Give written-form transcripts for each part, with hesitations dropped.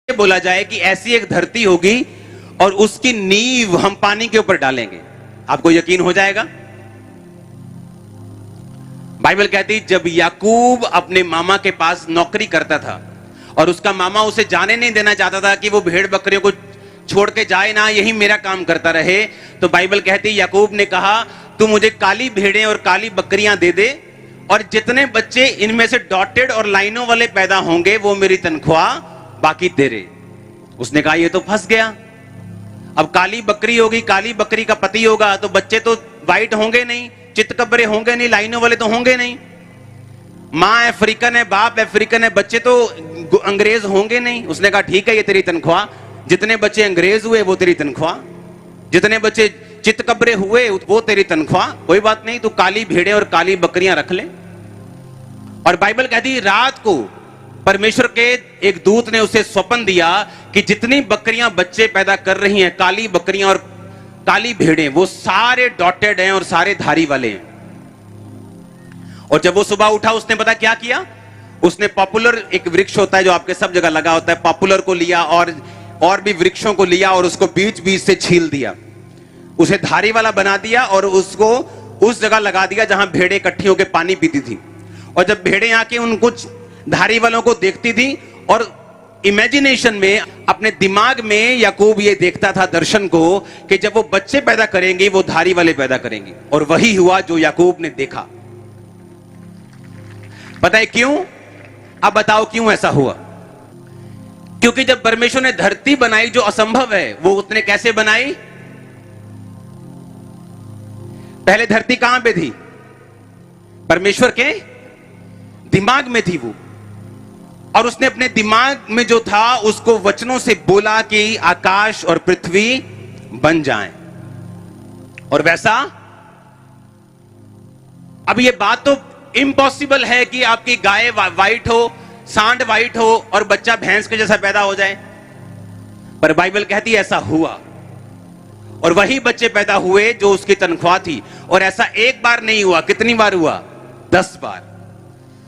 बोला जाए कि ऐसी एक धरती होगी और उसकी नींव हम पानी के ऊपर डालेंगे, आपको यकीन हो जाएगा? बाइबल कहती जब याकूब अपने मामा के पास नौकरी करता था और उसका मामा उसे जाने नहीं देना चाहता था कि वो भेड़ बकरियों को छोड़ के जाए ना, यही मेरा काम करता रहे, तो बाइबल कहती याकूब ने कहा तू मुझे काली भेड़ें और काली बकरियां दे दे और जितने बच्चे इनमें से डॉटेड और लाइनों वाले पैदा होंगे वो मेरी तनख्वाह बाकी तेरे। उसने कहा ये तो फंस गया, अब काली बकरी होगी, काली बकरी का पति होगा तो बच्चे तो वाइट होंगे नहीं, चितकबरे होंगे नहीं, लाइनों वाले तो होंगे नहीं, माँ अफ्रीकन है, बाप अफ्रीकन है, बच्चे तो अंग्रेज होंगे नहीं। उसने कहा ठीक है ये तेरी तनख्वाह, जितने बच्चे अंग्रेज हुए वो तेरी तनख्वाह, जितने बच्चे चितकबरे हुए वो तेरी तनख्वाह, कोई बात नहीं, तू काली भेड़ें और काली बकरियां रख ले। और बाइबल कहती रात को परमेश्वर के एक दूत ने उसे स्वप्न दिया कि जितनी बकरियां बच्चे पैदा कर रही हैं, काली बकरियां और काली भेड़ें, वो सारे डॉटेड हैं और सारे धारी वाले हैं। और जब वो सुबह उठा उसने पता क्या किया, उसने पॉपुलर, एक वृक्ष होता है जो आपके सब जगह लगा होता है, पॉपुलर को लिया और भी वृक्षों को लिया और उसको बीच बीच से छील दिया, उसे धारी वाला बना दिया और उसको उस जगह लगा दिया जहां भेड़ें इकट्ठी होकर पानी पीती थी। और जब भेड़ें आके उनको धारी वालों को देखती थी और इमेजिनेशन में, अपने दिमाग में याकूब ये देखता था दर्शन को कि जब वो बच्चे पैदा करेंगे वो धारी वाले पैदा करेंगे। और वही हुआ जो याकूब ने देखा। पता है क्यों? अब बताओ क्यों ऐसा हुआ? क्योंकि जब परमेश्वर ने धरती बनाई जो असंभव है, वो उसने कैसे बनाई? पहले धरती कहां पे थी? परमेश्वर के दिमाग में थी वो, और उसने अपने दिमाग में जो था उसको वचनों से बोला कि आकाश और पृथ्वी बन जाएं, और वैसा। अब ये बात तो इम्पॉसिबल है कि आपकी गाय वाइट हो, सांड वाइट हो और बच्चा भैंस के जैसा पैदा हो जाए, पर बाइबल कहती है ऐसा हुआ। और वही बच्चे पैदा हुए जो उसकी तनख्वाह थी। और ऐसा एक बार नहीं हुआ, कितनी बार हुआ? 10 बार।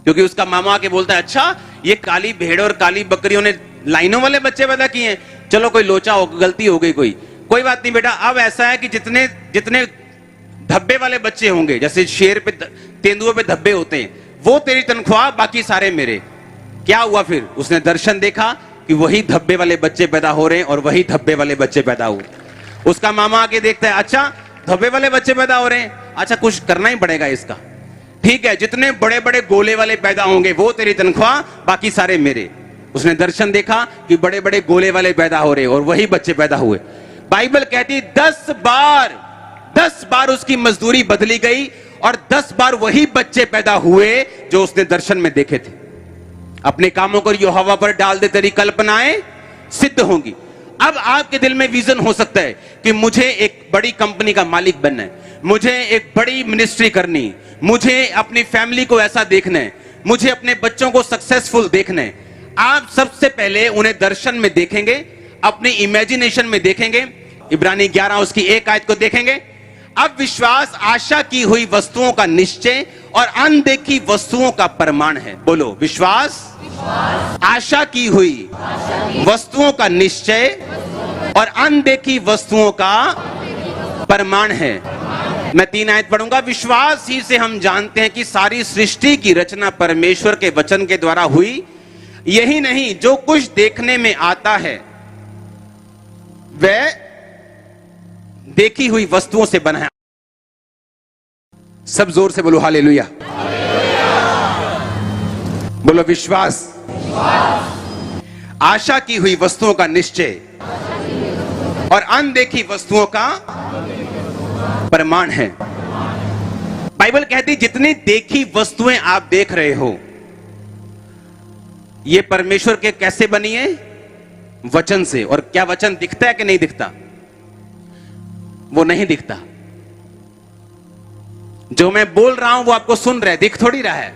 क्योंकि उसका मामा आके बोलता है अच्छा ये काली भेड़ और काली बकरियों ने लाइनों वाले बच्चे पैदा किए हैं, चलो कोई लोचा हो, गलती हो गई कोई बात नहीं बेटा, अब ऐसा है कि जितने जितने धब्बे वाले बच्चे होंगे, जैसे शेर पे, तेंदुओं पे धब्बे होते हैं, वो तेरी तनख्वाह, बाकी सारे मेरे। क्या हुआ फिर? उसने दर्शन देखा कि वही धब्बे वाले बच्चे पैदा हो रहे हैं और वही धब्बे वाले बच्चे पैदा हुए। उसका मामा आके देखता है अच्छा धब्बे वाले बच्चे पैदा हो रहे हैं, अच्छा कुछ करना ही पड़ेगा इसका, ठीक है जितने बड़े बड़े गोले वाले पैदा होंगे वो तेरी तनख्वाह, बाकी सारे मेरे। उसने दर्शन देखा कि बड़े बड़े गोले वाले पैदा हो रहे और वही बच्चे पैदा हुए। बाइबल कहती 10 बार उसकी मजदूरी बदली गई और 10 बार वही बच्चे पैदा हुए जो उसने दर्शन में देखे थे। अपने कामों को यहोवा पर डाल दे, तेरी कल्पनाएं सिद्ध होंगी। अब आपके दिल में विजन हो सकता है कि मुझे एक बड़ी कंपनी का मालिक बनना है, मुझे एक बड़ी मिनिस्ट्री करनी, मुझे अपनी फैमिली को ऐसा देखना है, मुझे अपने बच्चों को सक्सेसफुल देखना है। आप सबसे पहले उन्हें दर्शन में देखेंगे, अपनी इमेजिनेशन में देखेंगे। इब्रानी 11 उसकी 1 आयत को देखेंगे। अब विश्वास आशा की हुई वस्तुओं का निश्चय और अनदेखी वस्तुओं का प्रमाण है। बोलो विश्वास आशा की हुई वस्तुओं का निश्चय और अनदेखी वस्तुओं का प्रमाण है। मैं 3 आयत पढ़ूंगा। विश्वास ही से हम जानते हैं कि सारी सृष्टि की रचना परमेश्वर के वचन के द्वारा हुई। यही नहीं, जो कुछ देखने में आता है वह देखी हुई वस्तुओं से बना है। सब जोर से बोलो हालेलुया। बोलो विश्वास आशा की हुई वस्तुओं का निश्चय और अनदेखी वस्तुओं का प्रमाण है। बाइबल कहती जितनी देखी वस्तुएं आप देख रहे हो ये परमेश्वर के कैसे बनी है? वचन से। और क्या वचन दिखता है कि नहीं दिखता? वो नहीं दिखता। जो मैं बोल रहा हूं वो आपको सुन रहा है, दिख थोड़ी रहा है।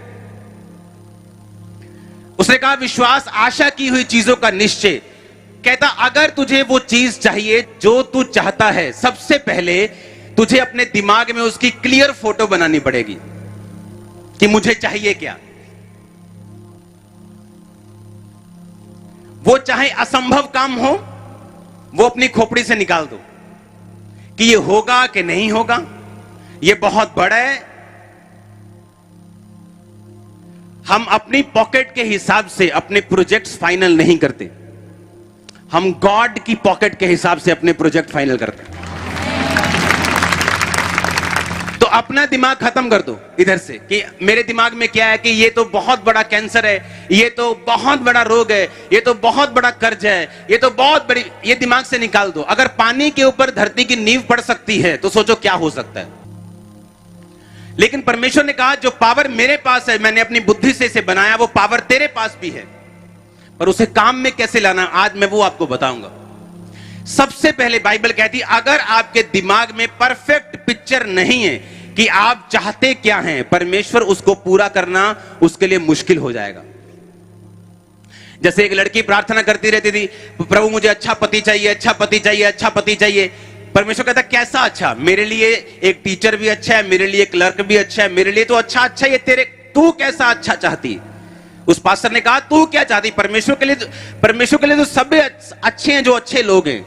उसने कहा विश्वास आशा की हुई चीजों का निश्चय। कहता अगर तुझे वो चीज चाहिए जो तू चाहता है, सबसे पहले तुझे अपने दिमाग में उसकी क्लियर फोटो बनानी पड़ेगी कि मुझे चाहिए क्या। वो चाहे असंभव काम हो, वो अपनी खोपड़ी से निकाल दो कि ये होगा कि नहीं होगा, ये बहुत बड़ा है। हम अपनी पॉकेट के हिसाब से अपने प्रोजेक्ट्स फाइनल नहीं करते, हम गॉड की पॉकेट के हिसाब से अपने प्रोजेक्ट फाइनल करते हैं। तो अपना दिमाग खत्म कर दो इधर से कि मेरे दिमाग में क्या है कि ये तो बहुत बड़ा कैंसर है, ये तो बहुत बड़ा रोग है, ये तो बहुत बड़ा कर्ज है, ये तो बहुत बड़ी, ये दिमाग से निकाल दो। अगर पानी के ऊपर धरती की नींव पड़ सकती है तो सोचो क्या हो सकता है। लेकिन परमेश्वर ने कहा जो पावर मेरे पास है, मैंने अपनी बुद्धि से इसे बनाया, वो पावर तेरे पास भी है, पर उसे काम में कैसे लाना, आज मैं वो आपको बताऊंगा। सबसे पहले बाइबल कहती है अगर आपके दिमाग में परफेक्ट पिक्चर नहीं है कि आप चाहते क्या हैं, परमेश्वर उसको पूरा करना उसके लिए मुश्किल हो जाएगा। जैसे एक लड़की प्रार्थना करती रहती थी, प्रभु मुझे अच्छा पति चाहिए, अच्छा पति चाहिए, अच्छा पति चाहिए। परमेश्वर कहता कैसा अच्छा, मेरे लिए एक टीचर भी अच्छा है, मेरे लिए क्लर्क भी अच्छा है, मेरे लिए तो अच्छा अच्छा ये तेरे, तू कैसा अच्छा चाहती। उस पास्टर ने कहा तू क्या चाहती, परमेश्वर के लिए तो सब अच्छे हैं जो अच्छे लोग हैं,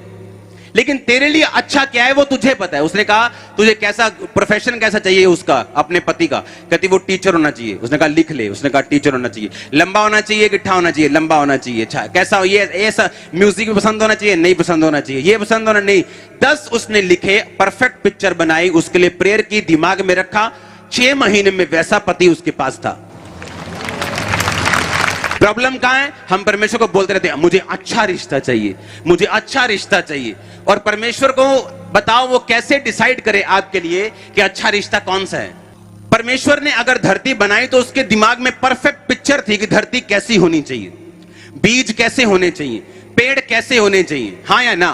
लेकिन तेरे लिए अच्छा क्या है वो तुझे पता है। उसने कहा तुझे कैसा प्रोफेशन कैसा चाहिए उसका, अपने पति का। कहती वो टीचर होना चाहिए। उसने कहा लिख ले। उसने कहा टीचर होना चाहिए। लंबा होना चाहिए, गिट्ठा होना चाहिए, लंबा होना चाहिए। अच्छा कैसा, ये ऐसा म्यूजिक भी पसंद होना चाहिए, नहीं पसंद होना चाहिए, ये पसंद होना नहीं। 10 उसने लिखे, परफेक्ट पिक्चर बनाई, उसके लिए प्रेयर की, दिमाग में रखा। 6 महीने में वैसा पति उसके पास था। प्रॉब्लम कहां है, हम परमेश्वर को बोलते रहते हैं मुझे अच्छा रिश्ता चाहिए, मुझे अच्छा रिश्ता चाहिए, और परमेश्वर को बताओ वो कैसे डिसाइड करे आपके लिए कि अच्छा रिश्ता कौन सा है। परमेश्वर ने अगर धरती बनाई तो उसके दिमाग में परफेक्ट पिक्चर थी कि धरती कैसी होनी चाहिए, बीज कैसे होने चाहिए, पेड़ कैसे होने चाहिए, हाँ या ना।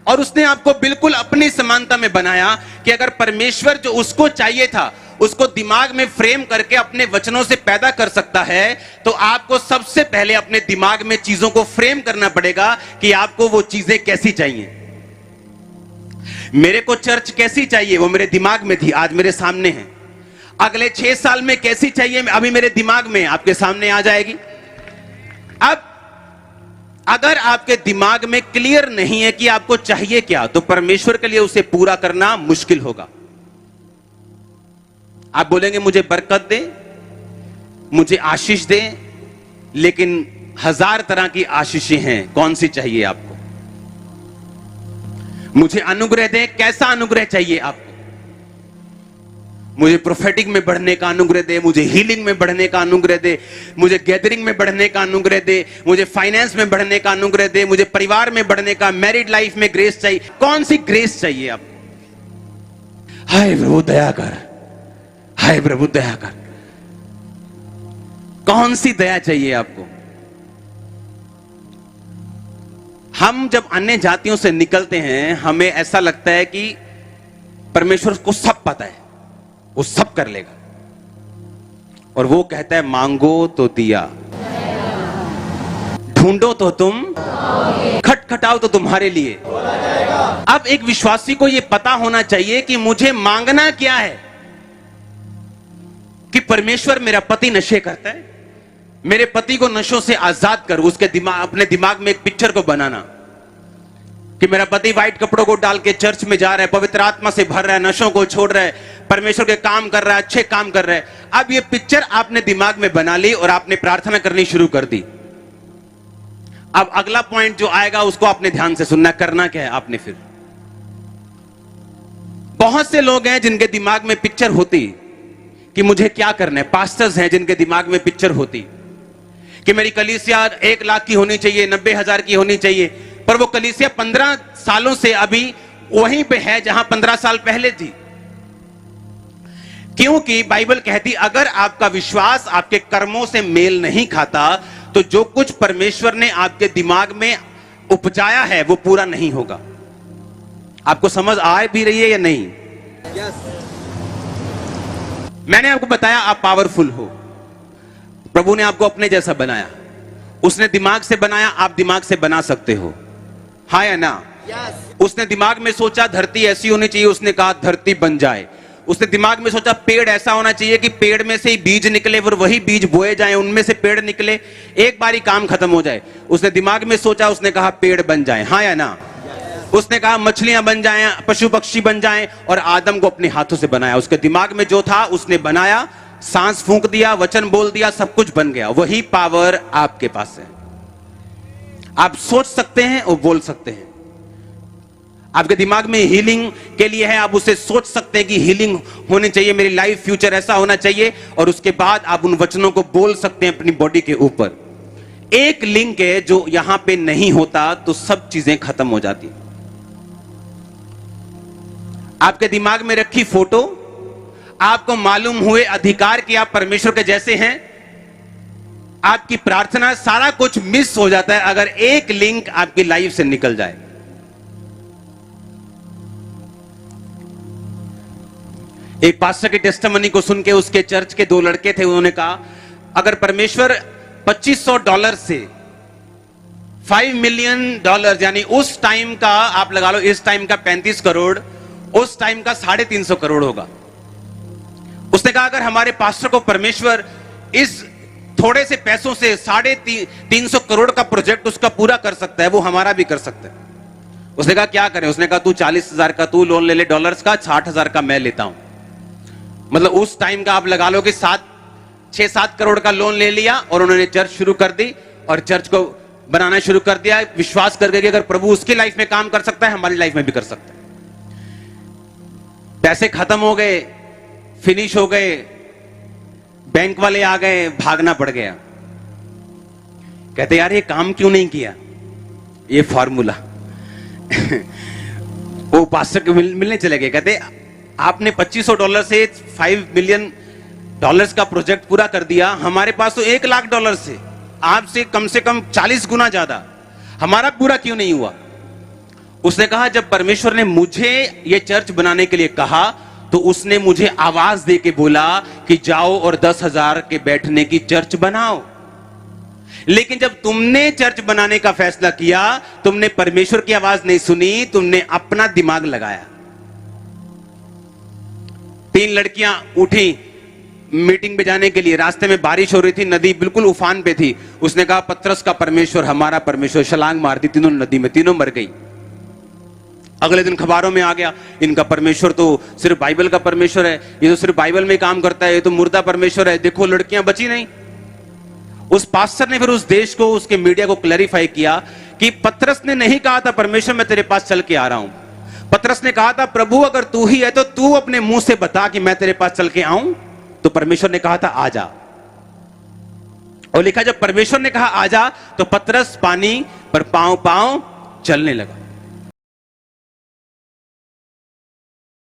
और उसने आपको बिल्कुल अपनी समानता में बनाया कि अगर परमेश्वर जो उसको चाहिए था उसको दिमाग में फ्रेम करके अपने वचनों से पैदा कर सकता है, तो आपको सबसे पहले अपने दिमाग में चीजों को फ्रेम करना पड़ेगा कि आपको वो चीजें कैसी चाहिए। मेरे को चर्च कैसी चाहिए वो मेरे दिमाग में थी, आज मेरे सामने है। अगले 6 साल में कैसी चाहिए अभी मेरे दिमाग में, आपके सामने आ जाएगी। अब अगर आपके दिमाग में क्लियर नहीं है कि आपको चाहिए क्या, तो परमेश्वर के लिए उसे पूरा करना मुश्किल होगा। आप बोलेंगे मुझे बरकत दे, मुझे आशीष दे, लेकिन 1000 तरह की आशीषें हैं, कौन सी चाहिए आपको। मुझे अनुग्रह दे, कैसा अनुग्रह चाहिए आपको। मुझे प्रोफेटिक में बढ़ने का अनुग्रह दे, मुझे हीलिंग में बढ़ने का अनुग्रह दे, मुझे गैदरिंग में बढ़ने का अनुग्रह दे, मुझे फाइनेंस में बढ़ने का अनुग्रह दे, मुझे परिवार में बढ़ने का, मैरिड लाइफ में ग्रेस चाहिए। कौन सी ग्रेस चाहिए आपको। हाय प्रभु दया कर, हाय प्रभु दया कर। कौन सी दया चाहिए आपको। हम जब अन्य जातियों से निकलते हैं हमें ऐसा लगता है कि परमेश्वर को सब पता है, वो सब कर लेगा, और वो कहता है मांगो तो दिया, ढूंढो तो तुम, खटखटाओ तो तुम्हारे लिए। अब एक विश्वासी को यह पता होना चाहिए कि मुझे मांगना क्या है। कि परमेश्वर मेरा पति नशे करता है, मेरे पति को नशों से आजाद कर। उसके दिमाग, अपने दिमाग में एक पिक्चर को बनाना कि मेरा पति व्हाइट कपड़ों को डाल के चर्च में जा रहा है, पवित्र आत्मा से भर रहा है, नशों को छोड़ रहा है, परमेश्वर के काम कर रहा है, अच्छे काम कर रहा है। अब ये पिक्चर आपने दिमाग में बना ली और आपने प्रार्थना करनी शुरू कर दी। अब अगला पॉइंट जो आएगा उसको आपने ध्यान से सुनना। करना क्या है आपने फिर। बहुत से लोग हैं जिनके दिमाग में पिक्चर होती कि मुझे क्या करना है। पास्टर्स हैं जिनके दिमाग में पिक्चर होती कि मेरी कलीसिया 1 लाख की होनी चाहिए, 90,000 की होनी चाहिए, पर वो कलीसिया 15 सालों से अभी वहीं पे है जहां 15 साल पहले थी। क्योंकि बाइबल कहती अगर आपका विश्वास आपके कर्मों से मेल नहीं खाता तो जो कुछ परमेश्वर ने आपके दिमाग में उपजाया है वो पूरा नहीं होगा। आपको समझ आ भी रही है या नहीं। मैंने आपको बताया आप पावरफुल हो, प्रभु ने आपको अपने जैसा बनाया, उसने दिमाग से बनाया, आप दिमाग से बना सकते हो, हाँ या ना। उसने दिमाग में सोचा धरती ऐसी होनी चाहिए, उसने कहा धरती बन जाए। उसने दिमाग में सोचा पेड़ ऐसा होना चाहिए कि पेड़ में से ही बीज निकले, फिर वही बीज बोए जाएं, उनमें से पेड़ निकले, एक बारी काम खत्म हो जाए। उसने दिमाग में सोचा, उसने कहा पेड़ बन जाएं, हाँ या ना? उसने कहा मछलियां बन जाएं, पशु पक्षी बन जाएं, और आदम को अपने हाथों से बनाया। उसके दिमाग में जो था उसने बनाया, सांस फूंक दिया, वचन बोल दिया, सब कुछ बन गया। वही पावर आपके पास है। आप सोच सकते हैं और बोल सकते हैं। आपके दिमाग में हीलिंग के लिए है, आप उसे सोच सकते हैं कि हीलिंग होनी चाहिए, मेरी लाइफ फ्यूचर ऐसा होना चाहिए, और उसके बाद आप उन वचनों को बोल सकते हैं अपनी बॉडी के ऊपर। एक लिंक है जो यहां पे नहीं होता तो सब चीजें खत्म हो जाती। आपके दिमाग में रखी फोटो, आपको मालूम हुए अधिकार कि आप परमेश्वर के जैसे हैं, आपकी प्रार्थना, सारा कुछ मिस हो जाता है अगर एक लिंक आपकी लाइफ से निकल जाए। एक पास्टर की टेस्टिमनी को सुन के उसके चर्च के 2 लड़के थे, उन्होंने कहा अगर परमेश्वर $2500 से $5 मिलियन, यानी उस टाइम का आप लगा लो, इस टाइम का 35 करोड़, उस टाइम का 350 करोड़ होगा। उसने कहा अगर हमारे पास्टर को परमेश्वर इस थोड़े से पैसों से 350 करोड़ का प्रोजेक्ट उसका पूरा कर सकता है, वो हमारा भी कर सकता है। उसने कहा क्या करें? उसने कहा तू 40,000 का तू लोन ले ले डॉलर्स का, 60,000 का मैं लेता हूं। मतलब उस टाइम का आप लगा लो कि 6-7 करोड़ का लोन ले लिया, और उन्होंने चर्च शुरू कर दी और चर्च को बनाना शुरू कर दिया, विश्वास करके कि अगर प्रभु उसकी लाइफ में काम कर सकता है, हमारी लाइफ में भी कर सकता है। पैसे खत्म हो गए, फिनिश हो गए, बैंक वाले आ गए, भागना पड़ गया। कहते यार ये काम क्यों नहीं किया, ये फॉर्मूला। वो पास्टर को मिलने चले गए, कहते आपने $2500 से $5 मिलियन का प्रोजेक्ट पूरा कर दिया, हमारे पास तो $1 लाख से आपसे कम से कम 40 गुना ज्यादा, हमारा पूरा क्यों नहीं हुआ? उसने कहा जब परमेश्वर ने मुझे ये चर्च बनाने के लिए कहा तो उसने मुझे आवाज दे के बोला कि जाओ और 10,000 के बैठने की चर्च बनाओ। लेकिन जब तुमने चर्च बनाने का फैसला किया, तुमने परमेश्वर की आवाज नहीं सुनी, तुमने अपना दिमाग लगाया। 3 लड़कियां उठी मीटिंग पे जाने के लिए, रास्ते में बारिश हो रही थी, नदी बिल्कुल उफान पे थी। उसने कहा पतरस का परमेश्वर हमारा परमेश्वर, छलांग मार दी तीनों नदी में, तीनों मर गई। अगले दिन खबरों में आ गया इनका परमेश्वर तो सिर्फ बाइबल का परमेश्वर है, ये तो सिर्फ बाइबल में काम करता है, ये तो मुर्दा परमेश्वर है, देखो लड़कियां बची नहीं। उस पास्टर ने फिर उस देश को, उसके मीडिया को क्लैरिफाई किया कि पतरस ने नहीं कहा था परमेश्वर मैं तेरे पास चल के आ रहा हूं, पतरस ने कहा था प्रभु अगर तू ही है तो तू अपने मुंह से बता कि मैं तेरे पास चल के आऊं। तो परमेश्वर ने कहा था आ जा, और लिखा जब परमेश्वर ने कहा आ जा तो पतरस पानी पर पांव चलने लगा।